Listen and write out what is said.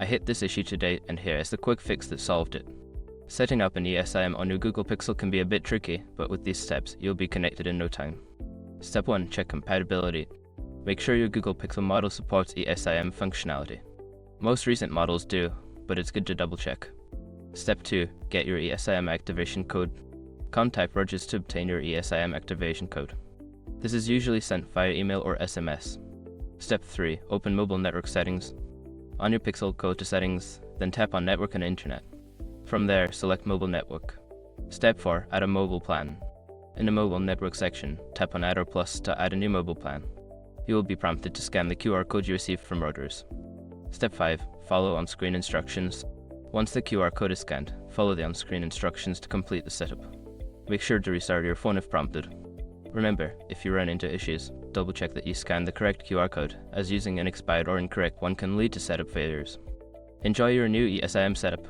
I hit this issue today, and here is the quick fix that solved it. Setting up an ESIM on your Google Pixel can be a bit tricky, but with these steps, you'll be connected in no time. Step 1. Check compatibility. Make sure your Google Pixel model supports ESIM functionality. Most recent models do, but it's good to double check. Step 2. Get your ESIM activation code. Contact Rogers to obtain your ESIM activation code. This is usually sent via email or SMS. Step 3. Open mobile network settings. On your Pixel, go to Settings, then tap on Network and Internet. From there, select Mobile Network. Step 4. Add a mobile plan. In the Mobile Network section, tap on Add or Plus to add a new mobile plan. You will be prompted to scan the QR code you received from Rogers. Step 5. Follow on-screen instructions. Once the QR code is scanned, follow the on-screen instructions to complete the setup. Make sure to restart your phone if prompted. Remember, if you run into issues, double-check that you scanned the correct QR code, as using an expired or incorrect one can lead to setup failures. Enjoy your new ESIM setup.